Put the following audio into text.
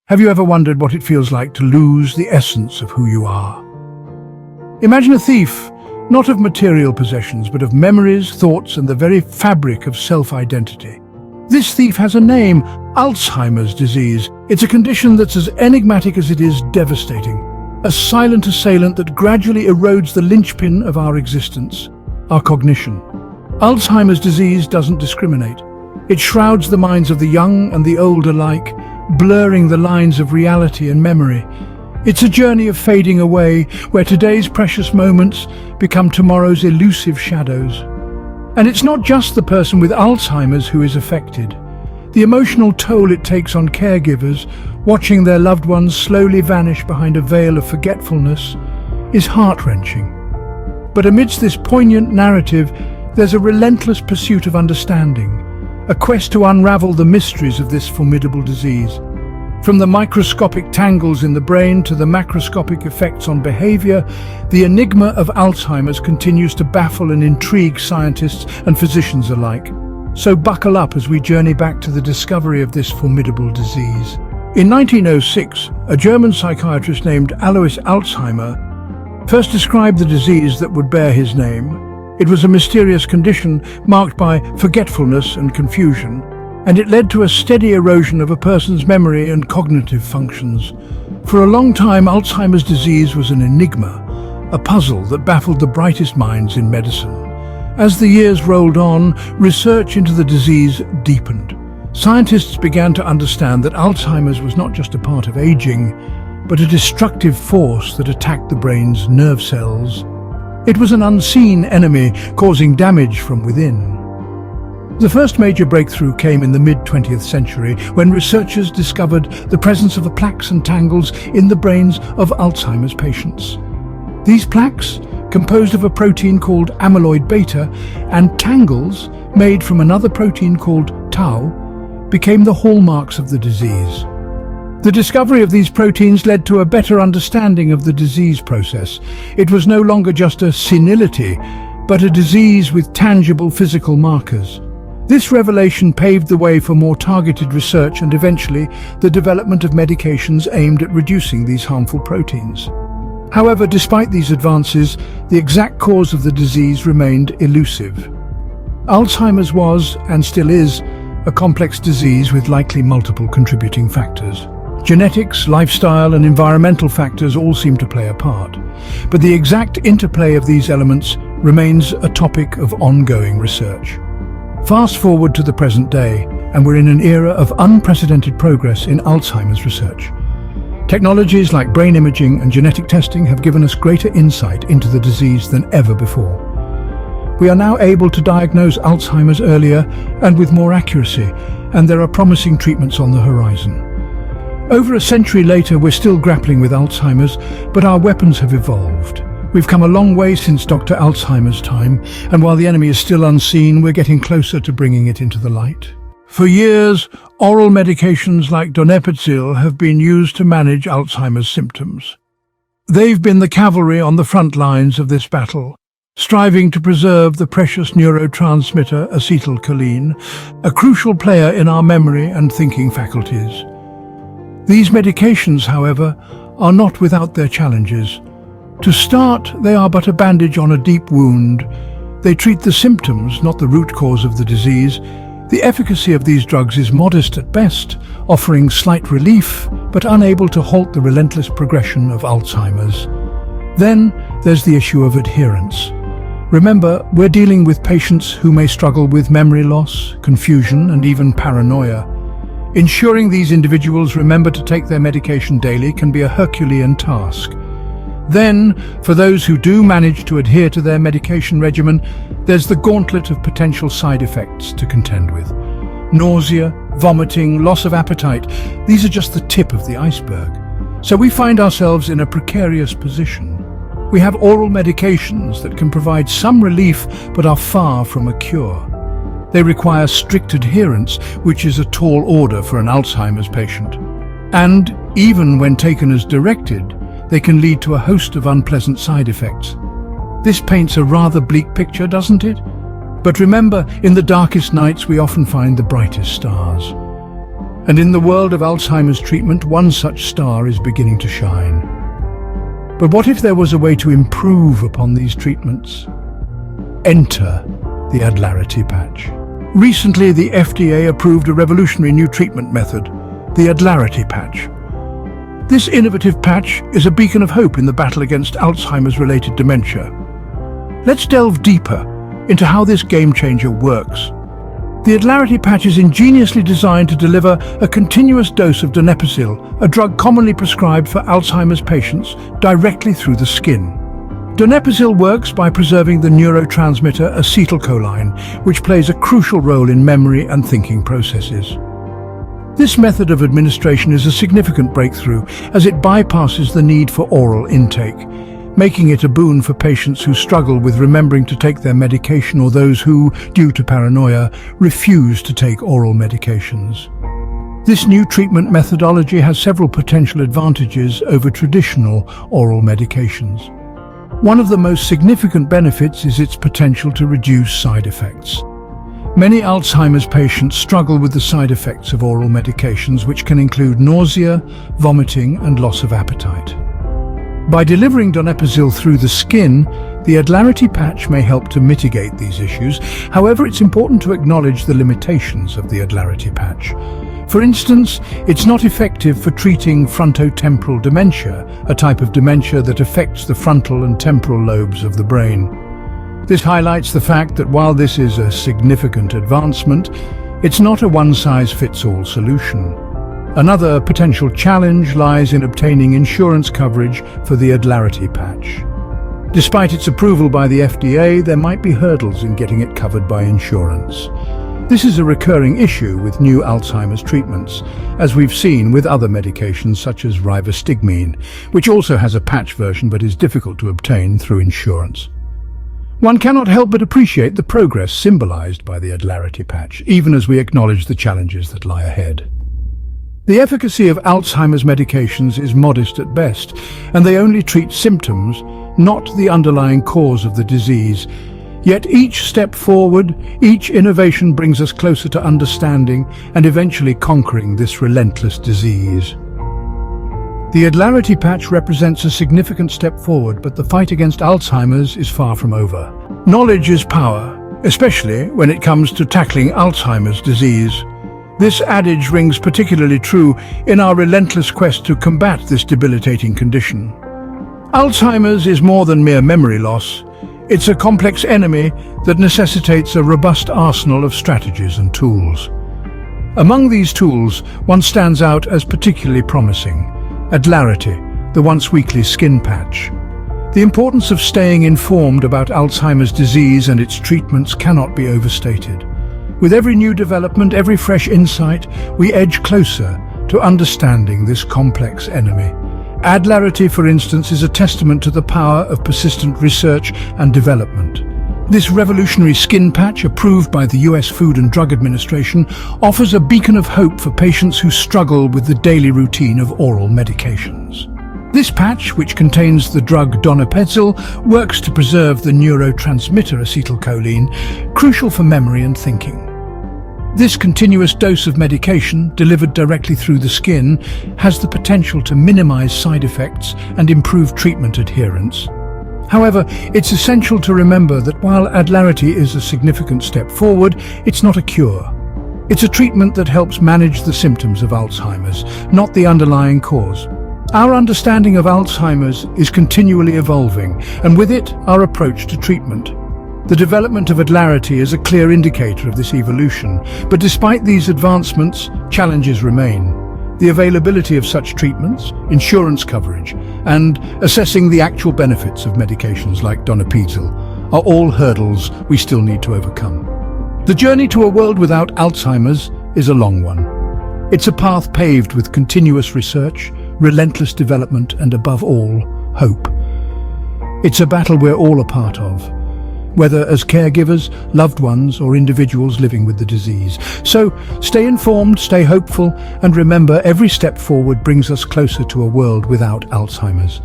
Have you ever wondered what it feels like to lose the essence of who you are? Imagine a thief, not of material possessions, but of memories, thoughts, and the very fabric of self-identity. This thief has a name, Alzheimer's disease. It's a condition that's as enigmatic as it is devastating. A silent assailant that gradually erodes the linchpin of our existence, our cognition. Alzheimer's disease doesn't discriminate. It shrouds the minds of the young and the old alike, blurring the lines of reality and memory. It's a journey of fading away, where today's precious moments become tomorrow's elusive shadows. And it's not just the person with Alzheimer's who is affected. The emotional toll it takes on caregivers, watching their loved ones slowly vanish behind a veil of forgetfulness, is heart-wrenching. But amidst this poignant narrative, there's a relentless pursuit of understanding, a quest to unravel the mysteries of this formidable disease. From the microscopic tangles in the brain to the macroscopic effects on behavior, the enigma of Alzheimer's continues to baffle and intrigue scientists and physicians alike. So buckle up as we journey back to the discovery of this formidable disease. In 1906, a German psychiatrist named Alois Alzheimer first described the disease that would bear his name. It was a mysterious condition marked by forgetfulness and confusion, and it led to a steady erosion of a person's memory and cognitive functions. For a long time, Alzheimer's disease was an enigma, a puzzle that baffled the brightest minds in medicine. As the years rolled on, research into the disease deepened. Scientists began to understand that Alzheimer's was not just a part of aging, but a destructive force that attacked the brain's nerve cells. It was an unseen enemy, causing damage from within. The first major breakthrough came in the mid-20th century, when researchers discovered the presence of plaques and tangles in the brains of Alzheimer's patients. These plaques, composed of a protein called amyloid beta, and tangles, made from another protein called tau, became the hallmarks of the disease. The discovery of these proteins led to a better understanding of the disease process. It was no longer just a senility, but a disease with tangible physical markers. This revelation paved the way for more targeted research and eventually the development of medications aimed at reducing these harmful proteins. However, despite these advances, the exact cause of the disease remained elusive. Alzheimer's was, and still is, a complex disease with likely multiple contributing factors. Genetics, lifestyle, and environmental factors all seem to play a part, but the exact interplay of these elements remains a topic of ongoing research. Fast forward to the present day, and we're in an era of unprecedented progress in Alzheimer's research. Technologies like brain imaging and genetic testing have given us greater insight into the disease than ever before. We are now able to diagnose Alzheimer's earlier and with more accuracy, and there are promising treatments on the horizon. Over a century later, we're still grappling with Alzheimer's, but our weapons have evolved. We've come a long way since Dr. Alzheimer's time, and while the enemy is still unseen, we're getting closer to bringing it into the light. For years, oral medications like donepezil have been used to manage Alzheimer's symptoms. They've been the cavalry on the front lines of this battle, striving to preserve the precious neurotransmitter acetylcholine, a crucial player in our memory and thinking faculties. These medications, however, are not without their challenges. To start, they are but a bandage on a deep wound. They treat the symptoms, not the root cause of the disease. The efficacy of these drugs is modest at best, offering slight relief, but unable to halt the relentless progression of Alzheimer's. Then there's the issue of adherence. Remember, we're dealing with patients who may struggle with memory loss, confusion, and even paranoia. Ensuring these individuals remember to take their medication daily can be a Herculean task. Then, for those who do manage to adhere to their medication regimen, there's the gauntlet of potential side effects to contend with. Nausea, vomiting, loss of appetite, these are just the tip of the iceberg. So we find ourselves in a precarious position. We have oral medications that can provide some relief but are far from a cure. They require strict adherence, which is a tall order for an Alzheimer's patient. And even when taken as directed, they can lead to a host of unpleasant side effects. This paints a rather bleak picture, doesn't it? But remember, in the darkest nights we often find the brightest stars. And in the world of Alzheimer's treatment, one such star is beginning to shine. But what if there was a way to improve upon these treatments? Enter the Adlarity patch. Recently, the FDA approved a revolutionary new treatment method, the Adlarity patch. This innovative patch is a beacon of hope in the battle against Alzheimer's-related dementia. Let's delve deeper into how this game-changer works. The Adlarity patch is ingeniously designed to deliver a continuous dose of donepezil, a drug commonly prescribed for Alzheimer's patients, directly through the skin. Donepezil works by preserving the neurotransmitter acetylcholine, which plays a crucial role in memory and thinking processes. This method of administration is a significant breakthrough as it bypasses the need for oral intake, making it a boon for patients who struggle with remembering to take their medication or those who, due to paranoia, refuse to take oral medications. This new treatment methodology has several potential advantages over traditional oral medications. One of the most significant benefits is its potential to reduce side effects. Many Alzheimer's patients struggle with the side effects of oral medications, which can include nausea, vomiting, and loss of appetite. By delivering donepezil through the skin, the Adlarity patch may help to mitigate these issues. However, it's important to acknowledge the limitations of the Adlarity patch. For instance, it's not effective for treating frontotemporal dementia, a type of dementia that affects the frontal and temporal lobes of the brain. This highlights the fact that while this is a significant advancement, it's not a one-size-fits-all solution. Another potential challenge lies in obtaining insurance coverage for the Adlarity patch. Despite its approval by the FDA, there might be hurdles in getting it covered by insurance. This is a recurring issue with new Alzheimer's treatments, as we've seen with other medications such as rivastigmine, which also has a patch version but is difficult to obtain through insurance. One cannot help but appreciate the progress symbolized by the Adlarity patch, even as we acknowledge the challenges that lie ahead. The efficacy of Alzheimer's medications is modest at best, and they only treat symptoms, not the underlying cause of the disease. Yet each step forward, each innovation brings us closer to understanding and eventually conquering this relentless disease. The Adlarity patch represents a significant step forward, but the fight against Alzheimer's is far from over. Knowledge is power, especially when it comes to tackling Alzheimer's disease. This adage rings particularly true in our relentless quest to combat this debilitating condition. Alzheimer's is more than mere memory loss. It's a complex enemy that necessitates a robust arsenal of strategies and tools. Among these tools, one stands out as particularly promising: Adlarity, the once-weekly skin patch. The importance of staying informed about Alzheimer's disease and its treatments cannot be overstated. With every new development, every fresh insight, we edge closer to understanding this complex enemy. Adlarity, for instance, is a testament to the power of persistent research and development. This revolutionary skin patch, approved by the US Food and Drug Administration, offers a beacon of hope for patients who struggle with the daily routine of oral medications. This patch, which contains the drug donepezil, works to preserve the neurotransmitter acetylcholine, crucial for memory and thinking. This continuous dose of medication, delivered directly through the skin, has the potential to minimize side effects and improve treatment adherence. However, it's essential to remember that while Adlarity is a significant step forward, it's not a cure. It's a treatment that helps manage the symptoms of Alzheimer's, not the underlying cause. Our understanding of Alzheimer's is continually evolving, and with it, our approach to treatment. The development of Adlarity is a clear indicator of this evolution, but despite these advancements, challenges remain. The availability of such treatments, insurance coverage, and assessing the actual benefits of medications like donepezil are all hurdles we still need to overcome. The journey to a world without Alzheimer's is a long one. It's a path paved with continuous research, relentless development, and above all, hope. It's a battle we're all a part of, whether as caregivers, loved ones, or individuals living with the disease. So, stay informed, stay hopeful, and remember, every step forward brings us closer to a world without Alzheimer's.